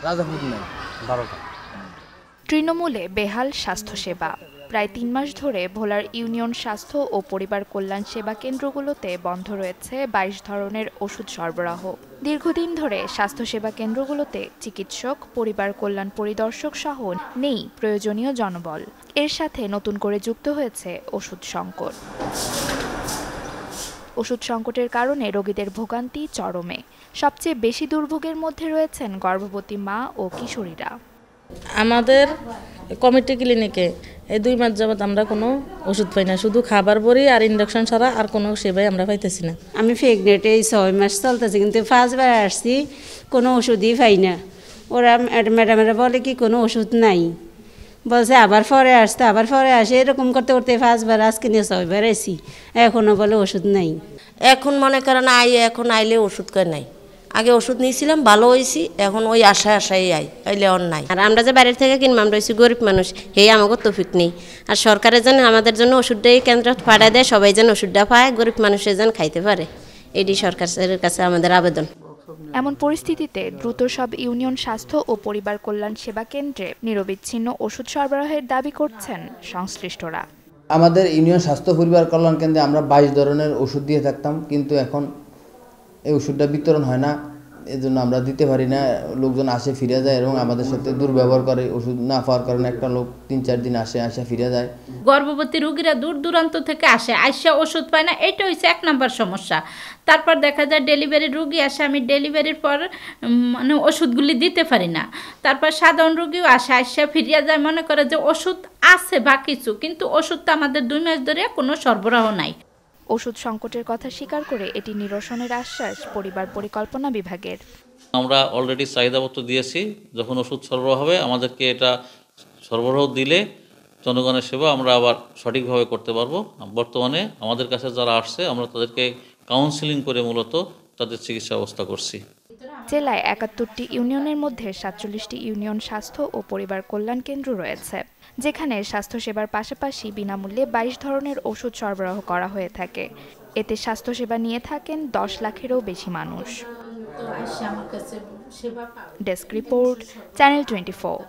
রাজাপুর নাই 12টা। তৃণমূলে বেহাল স্বাস্থ্যসেবা। প্রায় ৩ মাস ধরে ভোলার ইউনিয়ন স্বাস্থ্য ও পরিবার কল্যাণ সেবা কেন্দ্রগুলোতে বন্ধ রয়েছে ২২ ধরনের ওষুধ সরবরাহ। দীর্ঘদিন ধরে স্বাস্থ্যসেবা কেন্দ্রগুলোতে চিকিৎসক, পরিবার কল্যাণ পরিদর্শক সহ নেই প্রয়োজনীয় জনবল। এর সাথে নতুন করে যুক্ত হয়েছে ওষুধ সংকট। ওষুধ সংকটের কারণে রোগীদের ভোগান্তি চরমে। সবচেয়ে বেশি দুর্ভোগের মধ্যে রয়েছেন গর্ভবতী মা ও কিশোরীরা। আমাদের কমিটি ক্লিনিকে এই 2 মাস যাবত আমরা কোনো ওষুধ পাই না, শুধু খাবার বড়ি আর ইন্ডাকশন ছাড়া আর কোনো সেবাই আমরা পাইতেছি না। আমি প্রেগনেন্ট, এই 6 মাস চলতেছে, কিন্তু 5 বার আসছি, কোনো ওষুধই পাই না। ওরা ম্যাডামেরা বলে কি কোনো ওষুধ নাই, বলছে আবার পরে আসতে, আবার পরে আসে, এরকম করতে করতে 5 বার, আজকে নিয়ে 6 বার আসি, এখনও বলে ওষুধ নাই। এখন মনে করেন এখন আইলে ওষুধ কয় নাই। আগে ওষুধ নিয়েছিলাম, ভালো হয়েছি, এখন ওই আশায় আইলে অন নাই। আর আমরা যে বাইরের থেকে কিনবো, আমরা হয়েছি গরিব মানুষ, এই আমাকে তৌফিক নেই। আর সরকারের জন্য আমাদের জন্য ওষুধটাই কেন্দ্র পাঠায় দেয়, সবাই যেন ওষুধটা পায়, গরিব মানুষের যেন খাইতে পারে, এটি সরকারের কাছে আমাদের আবেদন। এমন পরিস্থিতিতে দ্রুত সব ইউনিয়ন স্বাস্থ্য ও পরিবার কল্যাণ সেবা কেন্দ্রে নিরবিচ্ছিন্ন ওষুধ সরবরাহের দাবি করছেন সংশ্লিষ্টরা। আমাদের ইউনিয়ন স্বাস্থ্য পরিবার কল্যাণ কেন্দ্রে আমরা 22 ধরনের ওষুধ দিয়ে থাকতাম, কিন্তু এখন এই ওষুধটা বিতরণ হয় না, এজন্য আমরা দিতে পারি না। লোকজন আসে ফিরে যায় এবং আমাদের সাথে দুর্ব্যবহার করে। ওষুধ না পাওয়ার কারণে একটা লোক 3-4 দিন আসে ফিরে যায়। গর্ভবতী রোগীরা দূর দূরান্ত থেকে আইসা ওষুধ পায় না, এটা হচ্ছে 1 নম্বর সমস্যা। তারপর দেখা যায় ডেলিভারি রোগী আসে, আমি ডেলিভারির পর মানে ওষুধগুলি দিতে পারি না। তারপর সাধারণ রোগীও আইসা ফিরিয়া যায়, মনে করে যে ওষুধ আছে বা কিছু, কিন্তু ওষুধটা আমাদের 2 মাস ধরে কোনো সরবরাহ নাই। ওষুধ সংকটের কথা স্বীকার করে এটি নিরসনের আশ্বাস পরিবার পরিকল্পনা বিভাগের। আমরা অলরেডি চাহিদাপত্র দিয়েছি, যখন ওষুধ সরবরাহ হবে আমাদেরকে এটা সরবরাহ দিলে জনগণের সেবা আমরা আবার সঠিকভাবে করতে পারবো। বর্তমানে আমাদের কাছে যারা আসছে আমরা তাদেরকে কাউন্সিলিং করে মূলত তাদের চিকিৎসা ব্যবস্থা করছি। জেলায় 71টি ইউনিয়নের মধ্যে 47টি ইউনিয়ন স্বাস্থ্য ও পরিবার কল্যাণ কেন্দ্র রয়েছে, যেখানে স্বাস্থ্যসেবার পাশাপাশি বিনামূল্যে 22 ধরনের ওষুধ সরবরাহ করা হয়ে থাকে। এতে স্বাস্থ্যসেবা নিয়ে থাকেন 10 লাখেরও বেশি মানুষ। Desk report, channel 24।